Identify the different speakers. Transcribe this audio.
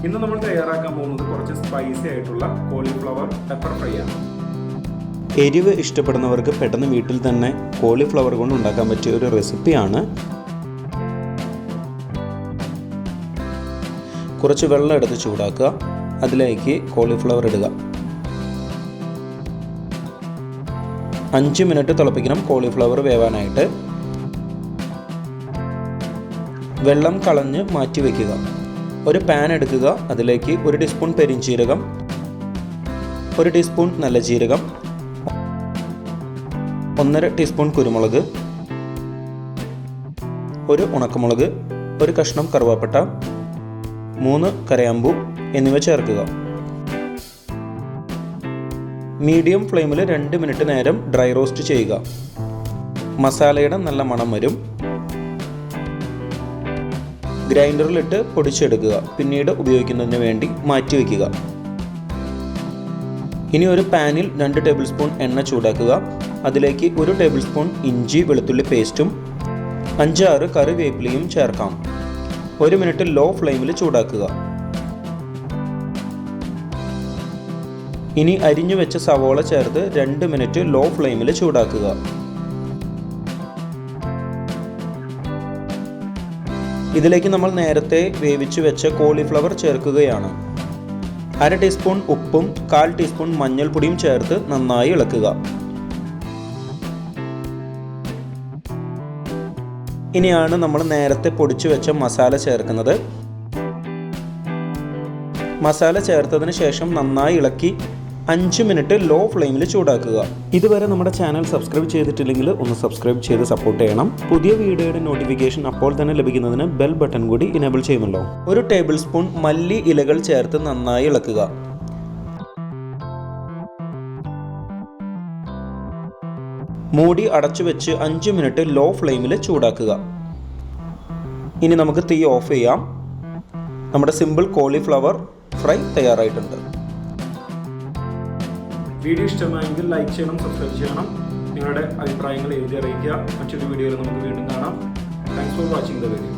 Speaker 1: ഇന്ന് നമ്മൾ തയ്യാറാക്കാൻ പോകുന്നത് കുറച്ച് സ്പൈസി ആയിട്ടുള്ള കോളിഫ്ലവർ പെപ്പർ ഫ്രൈ ആണ്.
Speaker 2: എരിവ് ഇഷ്ടപ്പെടുന്നവർക്ക് പെട്ടെന്ന് വീട്ടിൽ തന്നെ കോളിഫ്ലവർ കൊണ്ട് ഉണ്ടാക്കാൻ പറ്റിയ ഒരു റെസിപ്പിയാണ്. കുറച്ച് വെള്ളം എടുത്ത് ചൂടാക്കുക, അതിലേക്ക് കോളിഫ്ലവർ ഇടുക. 5 മിനിറ്റ് തിളപ്പിക്കണം കോളിഫ്ലവർ വേവാനായിട്ട്. വെള്ളം കളഞ്ഞ് മാറ്റി വയ്ക്കുക. ഒരു പാൻ എടുക്കുക, അതിലേക്ക് 1 ടീസ്പൂൺ പെരിഞ്ജീരകം, 1 ടീസ്പൂൺ നല്ല ജീരകം, 1.5 ടീസ്പൂൺ കുരുമുളക്, 1 ഉണക്കമുളക്, 1 കഷ്ണം കറുവാപ്പട്ട, 3 കരയാമ്പൂ എന്നിവ ചേർക്കുക. മീഡിയം ഫ്ലെയിമിൽ 2 മിനിറ്റ് നേരം ഡ്രൈ റോസ്റ്റ് ചെയ്യുക. മസാലയുടെ നല്ല മണം വരും. ഗ്രൈൻഡറിലിട്ട് പൊടിച്ചെടുക്കുക. പിന്നീട് ഉപയോഗിക്കുന്നതിന് വേണ്ടി മാറ്റി വയ്ക്കുക. ഇനി ഒരു പാനിൽ 2 ടേബിൾ സ്പൂൺ എണ്ണ ചൂടാക്കുക. അതിലേക്ക് 1 ടേബിൾ സ്പൂൺ ഇഞ്ചി വെളുത്തുള്ളി പേസ്റ്റും 5-6 കറിവേപ്പിലയും ചേർക്കാം. 1 മിനിറ്റ് ലോ ഫ്ലെയിമിൽ ചൂടാക്കുക. ഇനി അരിഞ്ഞു വെച്ച സവോള ചേർത്ത് 2 മിനിറ്റ് ലോ ഫ്ലെയിമിൽ ചൂടാക്കുക. ഇതിലേക്ക് നമ്മൾ നേരത്തെ വേവിച്ചു വെച്ച കോളിഫ്ലവർ ചേർക്കുകയാണ്. 1/2 ടീസ്പൂൺ ഉപ്പും 1/4 ടീസ്പൂൺ മഞ്ഞൾപ്പൊടിയും ചേർത്ത് നന്നായി ഇളക്കുക. ഇനിയാണ് നമ്മൾ നേരത്തെ പൊടിച്ചു വെച്ച മസാല ചേർക്കുന്നത്. മസാല ചേർത്തതിന് ശേഷം നന്നായി ഇളക്കി 5 മിനിറ്റ് ലോ ഫ്ലെയിമിൽ ചൂടാക്കുക. ഇതുവരെ നമ്മുടെ ചാനൽ സബ്സ്ക്രൈബ് ചെയ്തിട്ടില്ലെങ്കിൽ ഒന്ന് സബ്സ്ക്രൈബ് ചെയ്ത് സപ്പോർട്ട് ചെയ്യണം. പുതിയ വീഡിയോയുടെ നോട്ടിഫിക്കേഷൻ അപ്പോൾ തന്നെ ലഭിക്കുന്നതിന് ബെൽ ബട്ടൺ കൂടി ഇനേബിൾ ചെയ്യുമല്ലോ. 1 ടേബിൾ സ്പൂൺ മല്ലി ഇലകൾ ചേർത്ത് നന്നായി ഇളക്കുക. മൂടി അടച്ചു വെച്ച് 5 മിനിറ്റ് ലോ ഫ്ലെയിമിൽ ചൂടാക്കുക. ഇനി നമുക്ക് തീ ഓഫ് ചെയ്യാം. നമ്മുടെ സിമ്പിൾ കോളിഫ്ലവർ ഫ്രൈ തയ്യാറായിട്ടുണ്ട്.
Speaker 1: വീഡിയോ ഇഷ്ടമായെങ്കിൽ ലൈക്ക് ചെയ്യണം, സബ്സ്ക്രൈബ് ചെയ്യണം. നിങ്ങളുടെ അഭിപ്രായങ്ങൾ എഴുതി അറിയിക്കുക. മറ്റൊരു വീഡിയോയിൽ നമുക്ക് വീണ്ടും കാണാം. Thanks for watching the video.